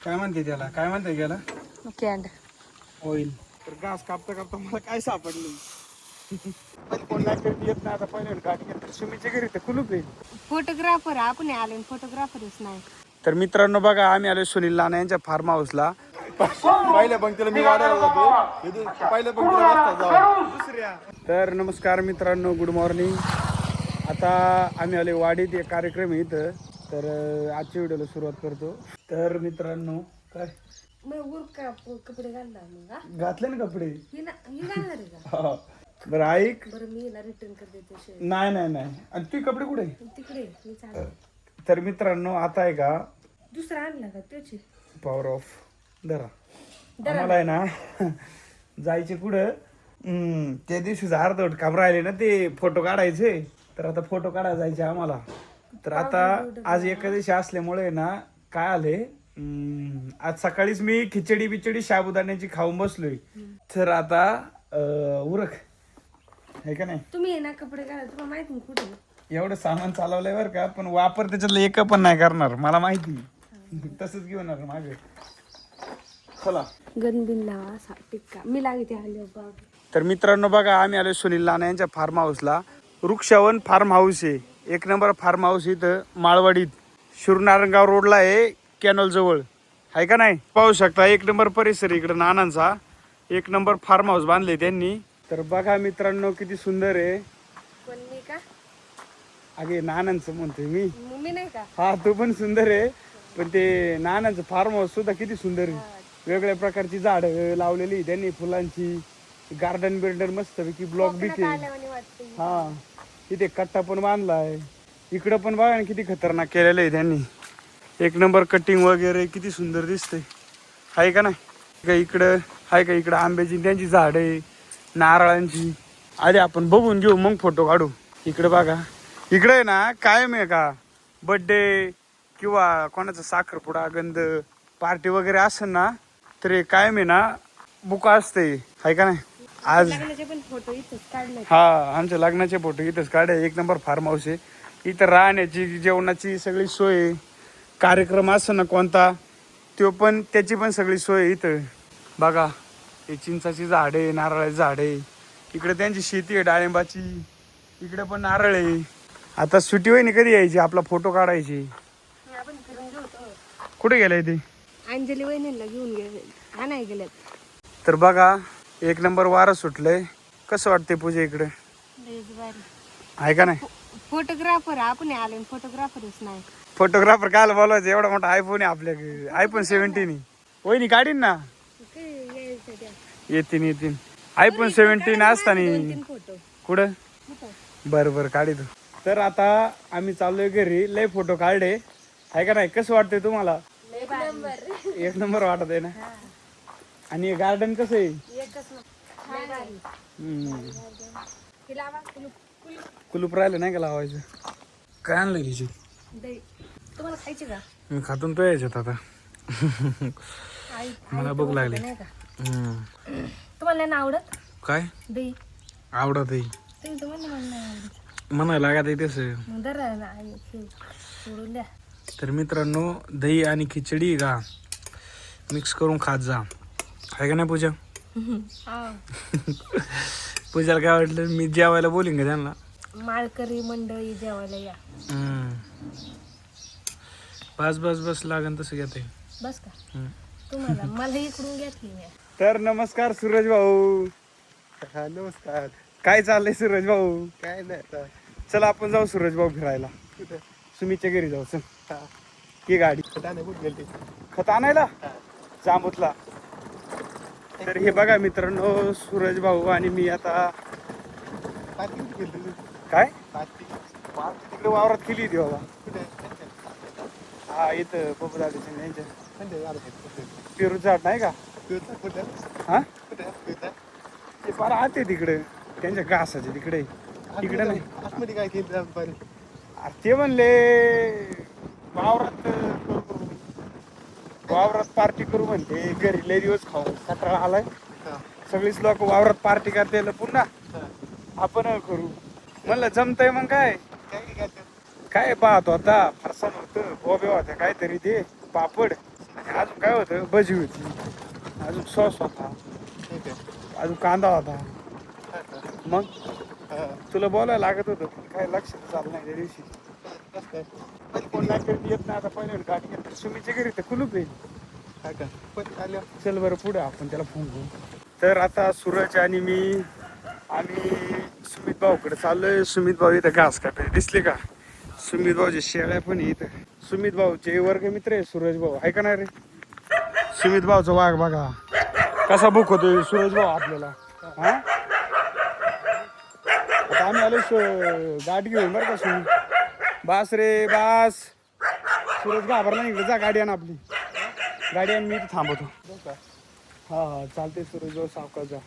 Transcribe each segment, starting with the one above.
काय म्हणते त्याला, काय म्हणते त्याला? Kind oil. तर घास कापता कापता मला काय सापडलं. कोण नाही करत येत नाही आता. पहिले गाडी घेतली सुमीच्या घरी तर कुलूप आहे. फोटोग्राफर आपण आले, फोटोग्राफरच नाही. तर मित्रांनो बघा, आम्ही आलो सुनील नाना यांच्या फार्म हाऊसला. पहिल्या पंक्तीला मी वाढायला जातो, पहिल्या पंक्तीला दुसऱ्या. तर नमस्कार मित्रांनो, गुड मॉर्निंग. आता आम्ही आले वाडीत, एक कार्यक्रम आहे इथं. तर आजच्या व्हिडिओला सुरुवात करतो. तर मित्रांनो काय कपडे घालला घातले ना कपडे. का? बरं ऐक. बरं मी रिटर्न करते. नाही नाही नाही. आणि तुझे कपडे कुठे? तिकडे मी चालू. तर मित्रांनो आता आहे का दुसरा आणला का त्याची पॉवर ऑफ धरा. आम्हाला आहे ना जायचे कुठं, त्या दिवशी अर्धवट काम राहिले ना, ते फोटो काढायचे. तर आता फोटो काढायला जायचे आम्हाला. तर आता आज एकादशी असल्यामुळे ना काय आले, आज सकाळीच मी खिचडी बिचडी साबुदाण्याची खाऊन बसलोय. तर आता उरक आहे का नाही. तुम्ही ना कपडे घाला, तुम्हाला माहिती ना कुठे एवढं सामान चालवलंय बरं का, पण वापर त्याच्यातलं एक पण नाही करणार, मला माहिती. तसंच घेऊन मागे. चला गणबिन लावा असा टिक्का मी लागते आले बाबा. तर मित्रांनो बघा, आम्ही आलो सुनील नाना यांच्या फार्म हाऊसला. वृक्षावन फार्म हाऊस आहे, एक नंबर फार्म हाऊस इथं माळवाडीत, शिवनारायणगाव रोडला आहे, कॅनॉल जवळ आहे का नाही. पाहू शकता एक नंबर परिसर इकडं नानांचा. एक नंबर फार्म हाऊस बांधले त्यांनी. तर बघा मित्रांनो किती सुंदर आहे. पण मी का अगे नानांचं म्हणतोय मी. मी नाही का. हा तो पण सुंदर आहे, पण ते नानांचं फार्म हाऊस सुद्धा किती सुंदर आहे. वेगवेगळ्या प्रकारची झाडं लावलेली त्यांनी, फुलांची. गार्डन बिल्डर मस्त पैकी ब्लॉक बिके. हा इथे कट्टा पण बांधलाय. इकडं पण बघा ना किती खतरनाक केलेलं आहे त्यांनी. एक नंबर कटिंग वगैरे किती सुंदर दिसतंय, आहे का नाही. इकडं आहे का, इकडं आंब्याची त्यांची झाड आहे, नारळांची. आधी आपण बघून घेऊ मग फोटो काढू. इकडे बघा, इकडे आहे ना कायम आहे का बर्थडे किंवा कोणाचा साखरपुडा गंध पार्टी वगैरे असेल ना, तर हे कायम आहे ना बुका असते, आहे का नाही. आज पण फोटो इथेच काढले. हा आमच्या लग्नाचे फोटो इथंच काढे. एक नंबर फार्म हाऊस आहे. इथं राहण्याची जेवणाची सगळी सोय, कार्यक्रम असं ना कोणता तो पण त्याची पण सगळी सोय इथं. बघा हे चिंचाची झाडे, नारळाची झाडे. इकडे त्यांची शेती आहे डाळिंबाची. इकडे पण नारळ आहे. आता सुट्टी वहिनी कधी यायची आपला फोटो काढायची. आपण फिरून घेऊ. कुठे गेलाय ते? अंजली वहिनीला घेऊन गेले, हा नाही गेल्यात. तर बघा एक नंबर वारं सुटलंय. कसं वाटतंय पूजा इकडे, आहे का नाही. फोटोग्राफर आपण आले, फोटोग्राफरच नाही. फोटोग्राफर कायला बोलायचं, एवढा मोठा आयफोन आहे आपल्याकडे. आयफोन 17 वहिनी काढीन ना. येतीन आयफोन 17 असताना. फोटो कुठं बरं बरं काढतो. तर आता आम्ही चाललोय घरी. लय फोटो काढले, आहे का नाही. कसं वाटतंय तुम्हाला? एक नंबर वाटत आहे ना. आणि गार्डन कसं आहे? कुलूप राहिलं नाही का लावायचं. काय आणलं घ्यायची तुम्हाला खायची का? मी खातून तो यायच्यात आता. मला भूक लागली. तुम्हाला नाही आवडत काय? दही आवडत आहे तुम्ही तुम्हाला नाही आवडत म्हणायला लागत आहे तसं. सोडून द्या. तर मित्रांनो दही आणि खिचडी का मिक्स करून खात जा, आहे का नाही पूजा. पूजाला काय वाटलं मी जेवायला बोलीन का त्यांना. माळकरी मंडळी जेवायला या. बस बस बस लागन तसं घेते. बस का तुम्हाला मला इकडून घेतली मी. तर नमस्कार सूरज भाऊ. नमस्कार. काय चाललंय सूरज भाऊ? काय नाही. चला आपण जाऊ सूरज भाऊ फिरायला. सुमीच्या घरी जाऊ. चल की गाडी खत आणायला जांबूतला. तर हे बघा मित्रांनो सूरज भाऊ आणि मी आता काय तिकडे वावरात केली होती बाबा. हा इथं बबू दादाच्या यांच्या पेरू झाड नाही का. हा ते फार आत आहे तिकडे त्यांच्या घासाचे तिकडे. तिकडे नाही आतमध्ये काय केलं. ते म्हणले वावरात पार्टी करू म्हणते. घरी लय दिवस खाऊ कटाळा आलाय. सगळीच लोक वावरात पार्टी करते, पुन्हा आपण करू म्हणलं. जमतंय मग काय काय पाहतो आता. फरसाण होतं, बोबे होत्या काहीतरी, ते पापड आणि अजून काय होतं, भजी होती, अजून सॉस होता, अजून कांदा होता. मग तुला बोलायला लागत होतं पण काय लक्षात चाललं नाही त्या दिवशी. कोण नाही करीत येत नाही. आता पहिले गाडी घेतली सुमीच्या घरी तर कुलूप आहे. चल बरं पुढे आपण त्याला फोन करू. तर आता सूरज आणि मी आम्ही सुमित भाऊकडे चाललोय. सुमित भाऊ इथं घास कापायचे दिसले का? सुमित भाऊचे शेळ्या पण इथं. सुमित भाऊचे वर्ग मित्र आहे सूरज भाऊ, आहे का नाही रे? सुमित भाऊचा वाघ बघा कसा बुक होतोय सूरज भाऊ आपल्याला. हा आता आम्ही आलो गाडी घेऊन बरं का सुमित. बास रे बास. सूरज घाबरला इकडे, जा गाडी आण आपली. गाडी आण, मी इथं थांबवतो. हा हा चालते सूरज भाऊ, सावकाश जा.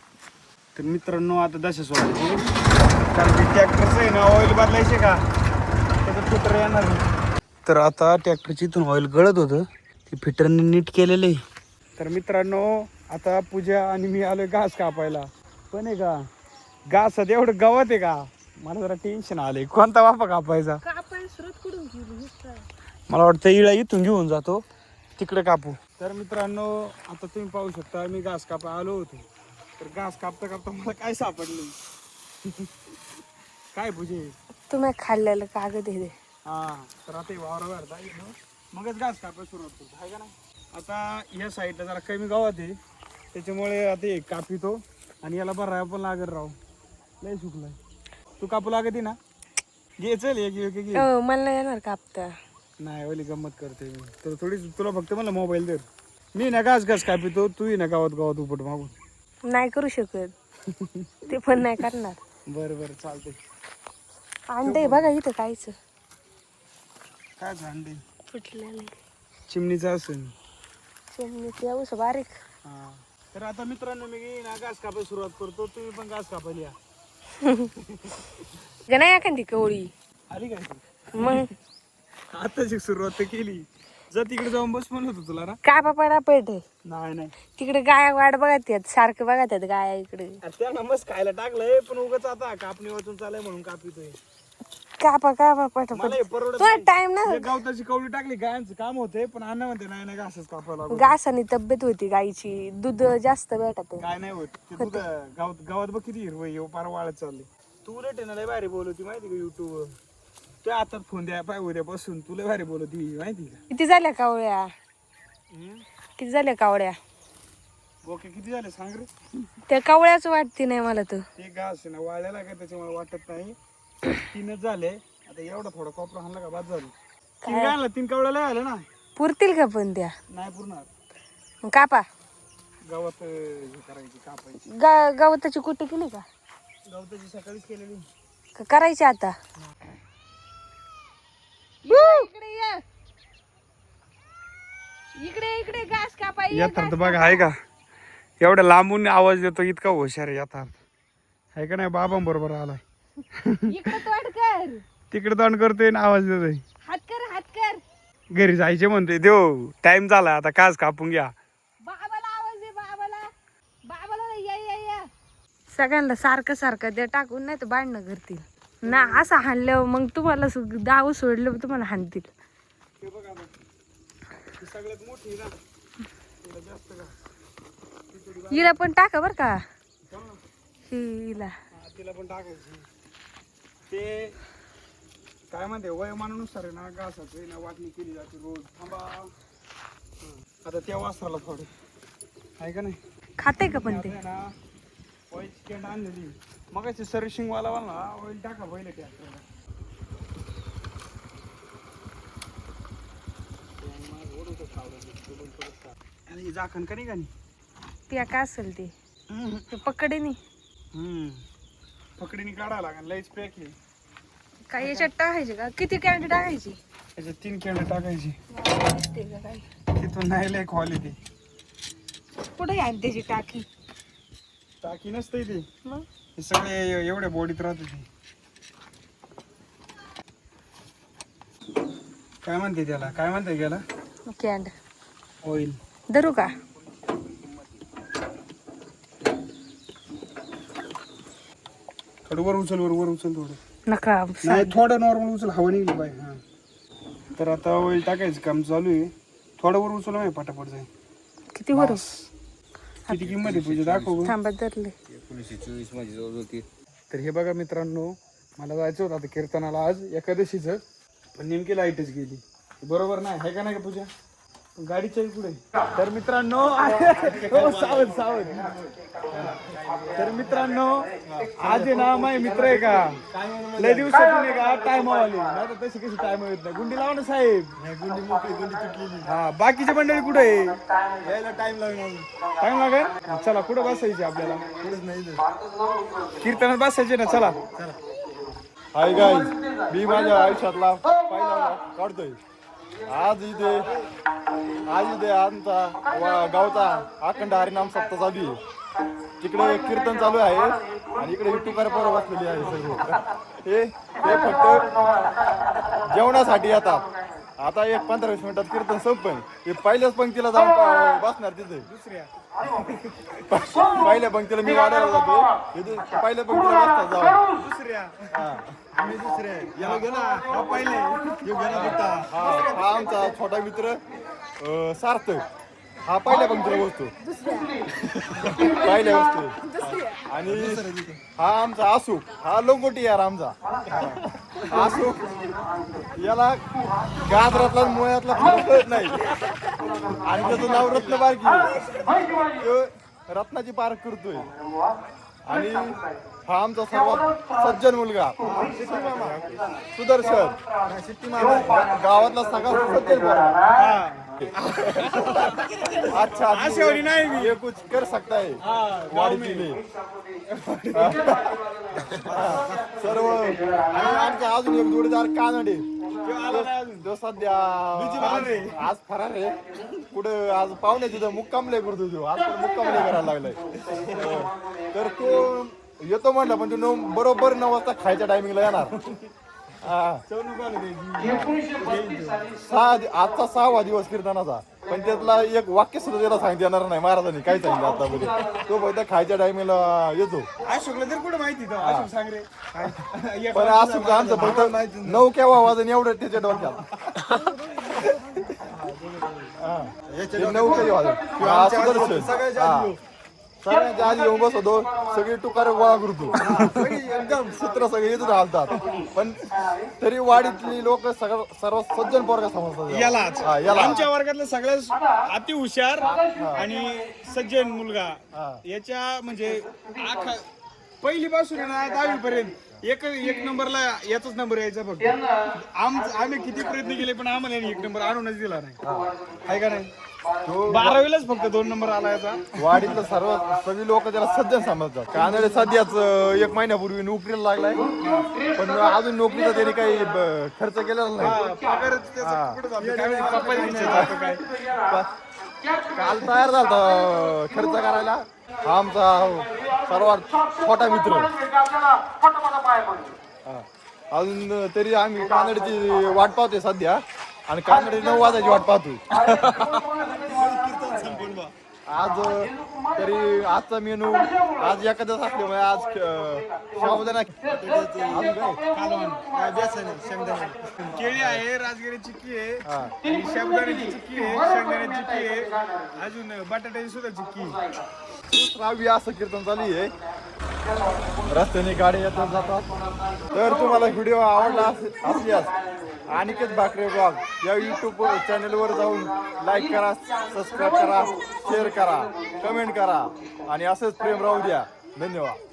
तर मित्रांनो आता दशा सोडायची, कारण की ट्रॅक्टरचं आहे ना ऑइल बदलायचे का त्याचं फिटर येणार नाही. तर आता ट्रॅक्टरची इथून ऑइल गळत होतं, ते फिटरने नीट केलेलं आहे. तर मित्रांनो आता पूजा आणि मी आलोय घास कापायला. पण आहे का घासात एवढं गवत आहे का, मला जरा टेन्शन आलंय. कोणता वाफा कापायचा? मला वाटतं इळा इथून घेऊन जातो, तिकडे कापू. तर मित्रांनो आता तुम्ही पाहू शकता मी घास कापाय आलो होतो. तर घास कापता कापता मला काय सापडलं काय पूजे? तुम्ही खाल्लेलं कागद आहे. हा तर आता वावरावर जाईल मगच घास कापायला सुरुवात करतो, आहे का ना? आता या साईडला जरा कमी गावात आहे, त्याच्यामुळे आता एक कापितो आणि याला बरं पण लागत राव, लय सुकलाय. तू कापू लागत ना, घे चल एक घे. मला नाही येणार कापता. नाही ओली गंमत करते मी तर थोडी. तुला फक्त मला मोबाईल दे, मी ना घास कापितो, तू ना गावात उपट मागून. नाही करू शकत ते पण नाही करणार. बरं बरं चालते. अंडे बघा इथं कायच काय अंडे फुटलेलं चिमणीचं असेल. चिमणीचं एवढं बारीक. हा तर आता मित्रांनो मी ना घास कापायला सुरुवात करतो, तुम्ही पण घास कापायला या. नाही एखादी कवळी आली काय? मग आताची सुरुवात तर केली. जर तिकडे जाऊन बस म्हणत होतो तुला ना. काय पापडा पेट नाही तिकडे गाया वाट बघत आहेत, सारखं बघत आहेत गाया इकडे. त्यांना मस्त खायला टाकलंय, पण उगाच आता कापणी वाचून चालय म्हणून कापितोय. कापा पटापट. मला हे परवडत तुला नाही. टाइम ना हे गवताची कवडी टाकली गायांचं काम होतंय, पण अन्न म्हणते नाही नाही घासच कापायला लागतो. घासाने तब्येत होती गाईची, दूध जास्त भेटत. काय नाही होत ते दूध. गावात बघ किती हिरवं पार वाळत चालले. तू उलट आहे ना लय भारी बोलवती माहिती का युट्यूब. तुझ्या हातात फोन द्या पाय उद्यापासून, तुला भारी बोलवती माहिती का? किती झाल्या कावळ्या? किती झाल्या कावळ्या? ओके किती झाले सांग रे? त्या कावळ्याच वाटते नाही मला तर. ते घास आहे ना वाळलेला काय त्याच्यामुळे वाटत नाही. 3च झाले आता, एवढा थोडा कोपरा आणला का बाद झालं. 3 काय आणला? 3 कवड्या लय आलं ना. पुरतील का पण त्या? नाही पुरणार. मग कापा. गावात हे करायची कापायची. गवताची कुठे केली का? गवताची सकाळीच केलेली. का करायची आता? इकडे घास कापा. येतात बघा आहे का, एवढ्या लांबून आवाज देतो, इतका हुशार आहे येतात, आहे का नाही? बाबांबरोबर आलाय. इकडे तोंड कर. तिकडे तोंड करतोय ना आवाज देतोय. हात कर. घरी जायचे म्हणतोय. देव टाइम झाला आता, कास कापून घ्या. बाबाला आवाज दे. बाबाला या. सगळ्यांना सारखं ते टाकून नाही तर भांडणं करतील ना. असं हाणल्यावर मग तुम्हाला दाव सोडलं तुम्हाला हाणतील. ते बघा आता, ती सगळ्यात मोठी ना, तिला जास्त का हिला पण टाका बर का. जाऊ ना. हिला तिला पण टाकायची. ते काय म्हणते वयोमानानुसार आहे ना घासाचं आहे ना वाटणी केली जाते रोज. थांबा आता त्या वासराला थोडे आहे का नाही? खाते का पण ते? आता आहे ना ऑइलची कॅन आणलेली मगाची सर्व्हिसिंग वाला ना, ऑइल टाका पहिले ट्रॅक्टरला. आणि झाकण का नाही का नाही? त्या काय असेल ते पकडे नाही. पकडीने काढायला लागेल, लईच पॅक आहे. काय याच्यात टाकायचे का? किती कॅन्डी टाकायची? याच्यात 3 कॅन्ड टाकायची. ते का काय? तिथून नाही लय क्वालिटी. कुठे आहे त्याची टाकी? टाकी नसते ती, मग हे सगळे एवढ्या बॉडीत राहते ती. काय म्हणते त्याला? काय म्हणते त्याला? Kind oil. धरू का? थोडं वर उचल थोडं. नका. नाही थोडं नॉर्मल उचल, हवा निघली पाहिजे. हा तर आता ऑइल टाकायचं काम चालू आहे. थोडा वर उचलला नाही पटापट जाईल. किती वर किती किंमत आहे पूजा दाखव गं. थांबा धरले. 1924 माझी जवळ होती. तर हे बघा मित्रांनो, मला जायचं होतं आता कीर्तनाला आज एकादशीचं, पण नेमकी लाईटच गेली. बरोबर नाही आहे का नाही का पूजा? गाडीच्या पुढे. तर मित्रांनो हो, सावध सावध. तर मित्रांनो आज आहे ना माझे मित्र आहे का लय दिवसातून आहे का टाइम आले नाही तर तशी कशी टाइम येत नाही. गुंडी लावा ना साहेब. गुंडी तुटली. हा बाकीची मंडळी कुठे आहे? यायला टाइम लागेल. चला कुठं बसायचे आपल्याला? कीर्तनात बसायचे ना. चला. हाय गाईज, मी माझ्या आयुष्यातला पहिला काढतोय. आज इथे आमचा गावचा अखंड हरिनाम सप्ताह चालू आहे. तिकडे कीर्तन चालू आहे आणि इकडे युट्यूबर पोरं बसलेली आहे सर्व. हे फक्त जेवणासाठी येतात. आता एक 15-20 मिनिटात कीर्तन संपेल. हे पहिल्याच पंक्तीला जाऊन बसणार तिथे. पहिल्या पंक्तीला मी वाढायला जातो. पहिल्या पंक्तीला बसतात जाऊन. आम्ही दुसरे हा पहिले हा आमचा छोटा मित्र सार्थक. हा पहिल्या पंक्तीला बसतो. पहिल्या बसतो. आणि हा आमचा आसू. हा लोंगोटी यार आमचा. आसू याला गाजरातला मुळ्यातला फरक कळत नाही. आणि त्याचं नाव रत्न बारकी. रत्नाची पार्क करतोय. आणि हा आमचा सर्वात सज्जन मुलगा सुदर्शन. गावातला सगळा सज्जन. अच्छा नाही मी ये कुछ कर सकता है गाड़ी के लिए. सर्व. आणि आमचा अजून एक जोडीदार कानडे. जो सध्या आज फरार आहे. कुठं आज पाहुणे तिथं मुक्कामले करतो तो. आज मुक्कामले करायला लागलाय. तर तो येतो म्हणलं पण तो बरोबर 9 वाजता खायच्या टायमिंगला येणार. आजचा 6वा दिवस कीर्तनाचा. पण त्यातला एक वाक्य सुद्धा त्याला सांगता येणार नाही महाराजांनी. काय सांगितलं आतापर्यंत. तो फक्त खायच्या टायमिंगला येतो. अशोकला तर कुठं माहिती अशोक सांग रे. पण अशोक आमचं फक्त 9 केव्हा वाजून एवढं त्याच्या डोक्यात. 9 केव्हा वाजून सगळ्यांच्या आधी येऊन बसतो. सगळी टुकार गोळा करतो. एकदम सूत्र सगळे येतच हालतात. पण तरी वाडीतली लोक सर्व सज्जन पोरगा समजतात यालाच. याला. आमच्या वर्गातला सगळ्यात अति हुशार आणि सज्जन मुलगा. याच्या म्हणजे पहिली पासून ना 10वी पर्यंत एक नंबरला याचाच नंबर यायचा फक्त. आम्ही किती प्रयत्न केले पण आम्हाला एक नंबर आणूनच दिला नाही. आहे का नाही? 12वीलाच फक्त 2 नंबर आला याचा. वाडीतलं सगळी लोक त्याला सज्जन समजतात. कानडे सध्याच 1 महिन्यापूर्वी नोकरीला लागलाय. पण अजून नोकरीचा त्याने काही खर्च केलेला नाही. काल तयार झाला खर्च करायला. हा आमचा सर्वात छोटा मित्र. अजून तरी आम्ही कानडची वाट पाहतोय सध्या. आणि कानडी 9 वाजायची वाट पाहतोय. आज तरी आजचा मेनू आज एखादच असल्यामुळे आज साबुदाणा केळी आहे, राजगिरी चिक्की आहे, साबुदाण्याची चिक्की आहे, शेंगदाण्याची चिक्की आहे, अजून बटाट्याची सुद्धा चिक्की. श्राव्य असं कीर्तन चालू आहे. रस्त्याने गाड्या येतात जातात. तर तुम्हाला व्हिडिओ आवडला असल्यास अनिकेत भाकरे ब्लॉग या यूट्यूब चॅनलवर जाऊन लाईक करा, सबस्क्राईब करा, शेअर करा, कमेंट करा आणि असंच प्रेम राहू द्या. धन्यवाद.